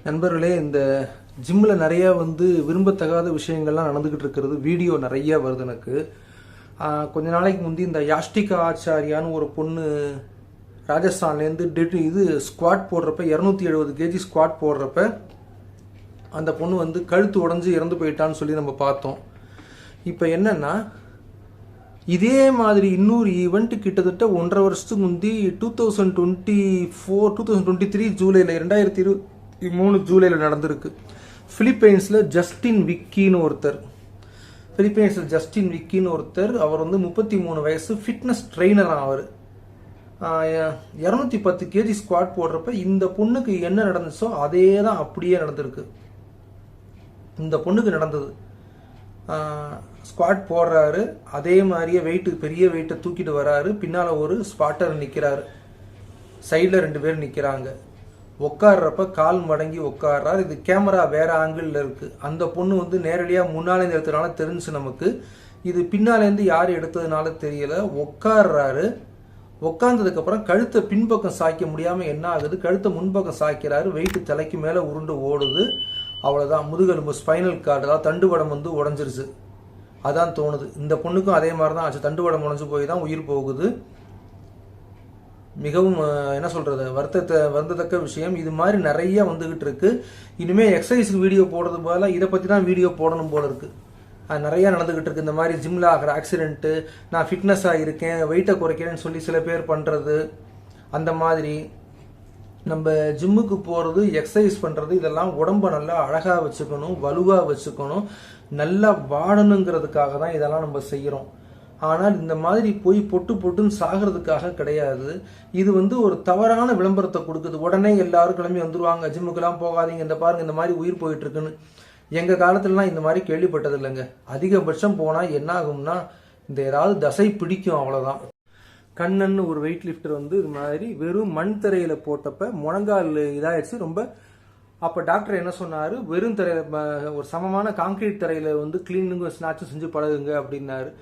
நண்பர்களே, இந்த ஜிம்மில் நிறைய விரும்பத்தகாத விஷயங்கள்லாம் நடந்துக்கிட்டு இருக்கிறது. வீடியோ நிறைய வருது எனக்கு. கொஞ்ச நாளைக்கு முந்தி இந்த யாஷ்டிகா ஆச்சாரியான்னு ஒரு பொண்ணு ராஜஸ்தான்லேருந்து இது ஸ்குவாட் போடுறப்ப 270 கேஜி ஸ்குவாட் போடுறப்ப அந்த பொண்ணு கழுத்து உடஞ்சி இறந்து போயிட்டான்னு சொல்லி நம்ம பார்த்தோம். இப்போ என்னன்னா, இதே மாதிரி இன்னொரு ஈவெண்ட் கிட்டத்தட்ட 1.5 வருஷத்துக்கு முந்தி 2023 ஜூலையில் 2023 ஜூலையில் நடந்திருக்கு. பிலிப்பைன்ஸில் ஜஸ்டின் விக்கின்னு ஒருத்தர் அவர் 33 வயசு, ஃபிட்னஸ் ட்ரெயினர். அவர் 210 கேஜி ஸ்குவாட் போடுறப்ப இந்த பொண்ணுக்கு என்ன நடந்துச்சோ அதே தான் அப்படியே நடந்திருக்கு. இந்த பொண்ணுக்கு நடந்தது, ஸ்குவாட் போடுறாரு, அதே மாதிரியே பெரிய வெயிட்டை தூக்கிட்டு வராரு. பின்னால் ஒரு ஸ்பாட்டர் நிற்கிறாரு, சைடில் 2 பேர் நிற்கிறாங்க. உட்காடுறப்ப கால் மடங்கி உட்காடுறாரு. இது கேமரா வேற ஆங்கிளில் இருக்கு. அந்த பொண்ணு நேரடியாக முன்னாலேருந்து எடுத்ததுனால தெரிஞ்சு நமக்கு. இது பின்னாலேருந்து யார் எடுத்ததுனால தெரியல. உட்காடுறாரு. உட்கார்ந்ததுக்கப்புறம் கழுத்தை பின்பக்கம் சாய்க்க முடியாமல் என்ன ஆகுது, கழுத்தை முன்பக்கம் சாய்க்கிறாரு. வெயிட்டு தலைக்கு மேலே உருண்டு ஓடுது. அவ்வளோதான், முதுகெலும்பு ஸ்பைனல் கார்டு, அதாவது தண்டுவடம் உடஞ்சிருச்சு. அதான் தோணுது. இந்த பொண்ணுக்கும் அதே மாதிரி தான் ஆச்சு. தண்டுவடம் உடஞ்சு போய் தான் உயிர் போகுது. மிகவும் என்ன சொல்றது, வருத்தத்தக்க விஷயம். இது மாதிரி நிறைய வந்துகிட்டு இருக்கு. இனிமே எக்ஸசைஸ்க்கு வீடியோ போடுறது போல இதை பற்றி தான் வீடியோ போடணும் போல இருக்கு. நிறைய நடந்துகிட்டு இருக்கு. இந்த மாதிரி ஜிம்ல ஆகிற ஆக்சிடென்ட்டு, நான் ஃபிட்னஸாக இருக்கேன், வெயிட்டை குறைக்கிறேன்னு சொல்லி சில பேர் பண்ணுறது, அந்த மாதிரி நம்ம ஜிம்முக்கு போகிறது, எக்ஸசைஸ் பண்ணுறது, இதெல்லாம் உடம்பை நல்லா அழகாக வச்சுக்கணும், வலுவாக வச்சுக்கணும், நல்லா வாழணுங்கிறதுக்காக தான் இதெல்லாம் நம்ம செய்கிறோம். ஆனால் இந்த மாதிரி போய் பொட்டுன்னு சாகிறதுக்காக கிடையாது. இது ஒரு தவறான விளம்பரத்தை கொடுக்குது. உடனே எல்லாரும் கிளம்பி வந்துருவாங்க, ஜிம்முக்கெல்லாம் போகாதீங்க, இந்த பாருங்க இந்த மாதிரி உயிர் போயிட்டு இருக்குன்னு. எங்கள் காலத்துலலாம் இந்த மாதிரி கேள்விப்பட்டது இல்லைங்க. அதிகபட்சம் போனால் என்ன ஆகும்னா, இந்த ஏதாவது தசை பிடிக்கும், அவ்வளோதான். கண்ணன் ஒரு வெயிட் லிஃப்டர் இது மாதிரி வெறும் மண் தரையில் போட்டப்ப முழங்கால் இதாகிடுச்சு ரொம்ப. அப்போ டாக்டர் என்ன சொன்னார், வெறும் தரையில் ஒரு சமமான கான்கிரீட் தரையில் கிளீனிங்கு ஸ்நாட்சும் செஞ்சு பழகுங்க அப்படின்னாரு.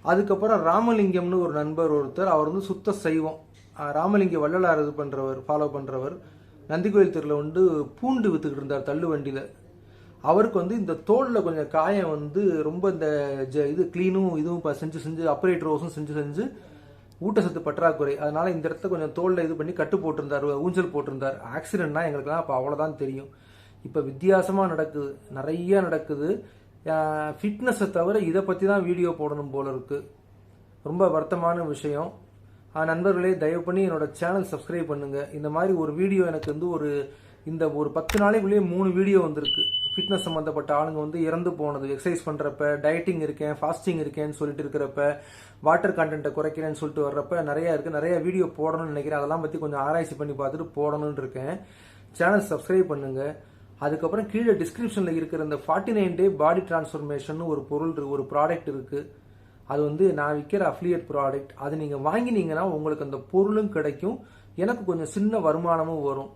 அதுக்கப்புறம் ராமலிங்கம்னு ஒரு நண்பர் ஒருத்தர், அவர் சுத்த சைவம், ராமலிங்க வள்ளலார் ஃபாலோ பண்ணுறவர், நந்திகோயில் தெருவில் பூண்டு விற்றுக்கிட்டு இருந்தார் தள்ளு வண்டியில். அவருக்கு இந்த தோளில் கொஞ்சம் காயம் ரொம்ப இந்த இது க்ளீனும் இதுவும் செஞ்சு ஆப்ரேட் ரோஸும் செஞ்சு ஊட்டச்சத்து பற்றாக்குறை, அதனால இந்த இடத்துல கொஞ்சம் தோளில் இது பண்ணி கட்டு போட்டிருந்தார், ஊஞ்சல் போட்டிருந்தார். ஆக்சிடென்ட்னா எங்களுக்குலாம் அப்போ அவ்வளோதான் தெரியும். இப்போ வித்தியாசமாக நடக்குது, நிறைய நடக்குது. ஃபிட்னஸை தவிர இதை பற்றி தான் வீடியோ போடணும் போல இருக்குது. ரொம்ப வருத்தமான விஷயம். நண்பர்களே, தயவு பண்ணி என்னோட சேனல் சப்ஸ்கிரைப் பண்ணுங்க. இந்த மாதிரி ஒரு வீடியோ எனக்கு ஒரு 10 நாளைக்குள்ளேயே 3 வீடியோ வந்திருக்கு. ஃபிட்னஸ் சம்மந்தப்பட்ட ஆளுங்க இறந்து போனது, எக்ஸசைஸ் பண்ணுறப்ப, டயட்டிங் இருக்கேன், ஃபாஸ்டிங் இருக்கேன்னு சொல்லிட்டு இருக்கிறப்ப, வாட்டர் கண்டென்ட்டை குறைக்கிறேன்னு சொல்லிட்டு வர்றப்ப நிறையா இருக்குது. நிறைய வீடியோ போடணும்னு நினைக்கிறேன். அதெல்லாம் பற்றி கொஞ்சம் ஆராய்ச்சி பண்ணி பார்த்துட்டு போடணும்னு இருக்கேன். சேனல் சப்ஸ்கிரைப் பண்ணுங்க. அதுக்கப்புறம் கீழே டிஸ்கிரிப்ஷனில் இருக்கிற இந்த 49 டே பாடி டிரான்ஸ்ஃபர்மேஷன் ஒரு ப்ராடக்ட் இருக்குது. அது நான் விற்கிற அஃபிலியேட் ப்ராடக்ட். அது நீங்கள் வாங்கினீங்கன்னா உங்களுக்கு அந்த பொருளும் கிடைக்கும், எனக்கு கொஞ்சம் சின்ன வருமானமும் வரும்.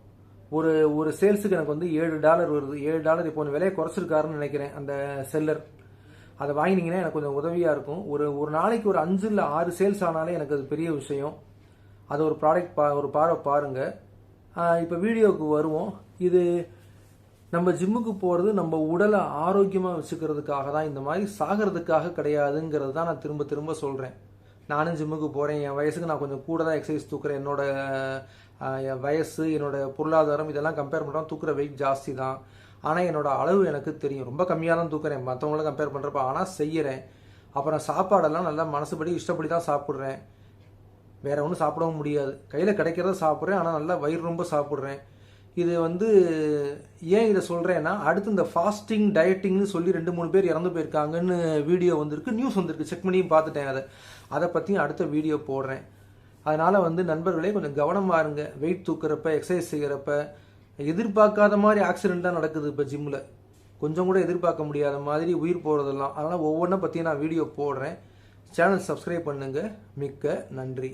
ஒரு சேல்ஸுக்கு எனக்கு $7 வருது. $7 இப்போ விலையை குறைச்சிருக்காருன்னு நினைக்கிறேன் அந்த செல்லர். அதை வாங்கினீங்கன்னா எனக்கு கொஞ்சம் உதவியாக இருக்கும். ஒரு நாளைக்கு ஒரு 5 இல்லை 6 சேல்ஸ் ஆனாலே எனக்கு அது பெரிய விஷயம். அது ஒரு ப்ராடக்ட் ஒரு பார்வை பாருங்கள். இப்போ வீடியோவுக்கு வருவோம். இது நம்ம ஜிம்முக்கு போகிறது நம்ம உடலை ஆரோக்கியமாக வச்சுக்கிறதுக்காக தான், இந்த மாதிரி சாகிறதுக்காக கிடையாதுங்கிறது தான் நான் திரும்ப திரும்ப சொல்கிறேன். நானும் ஜிம்முக்கு போகிறேன். என் வயசுக்கு நான் கொஞ்சம் கூட தான் எக்ஸசைஸ் தூக்குறேன். என் வயசு, என்னோட பொருளாதாரம் இதெல்லாம் கம்பேர் பண்ணுறோம், தூக்குற வெயிட் ஜாஸ்தி தான். ஆனால் என்னோட அளவு எனக்கு தெரியும், ரொம்ப கம்மியாக தான் தூக்குறேன் மற்றவங்கள கம்பேர் பண்ணுறப்ப. ஆனால் செய்கிறேன். அப்புறம் சாப்பாடெல்லாம் நல்லா மனசுபடி இஷ்டப்படி தான் சாப்பிட்றேன். வேற ஒன்றும் சாப்பிடவும் முடியாது, கையில் கிடைக்கிறத சாப்பிட்றேன். ஆனால் நல்லா வயிறு ரொம்ப சாப்பிட்றேன். இது ஏன் இதை சொல்கிறேன்னா, அடுத்து இந்த ஃபாஸ்டிங் டயட்டிங்னு சொல்லி 2-3 பேர் இறந்து போயிருக்காங்கன்னு வீடியோ நியூஸ் வந்திருக்கு. செக் பண்ணியும் பார்த்துட்டேன். அதை பற்றியும் அடுத்த வீடியோ போடுறேன். அதனால் நண்பர்களே, கொஞ்சம் கவனமாக இருங்க. வெயிட் தூக்குறப்ப, எக்ஸசைஸ் செய்கிறப்ப, எதிர்பார்க்காத மாதிரி ஆக்சிடென்ட்டாக நடக்குது இப்போ ஜிம்மில். கொஞ்சம் கூட எதிர்பார்க்க முடியாத மாதிரி உயிர் போகிறதெல்லாம். அதனால் ஒவ்வொன்றை பற்றியும் நான் வீடியோ போடுறேன். சேனல் சப்ஸ்கிரைப் பண்ணுங்கள். மிக்க நன்றி.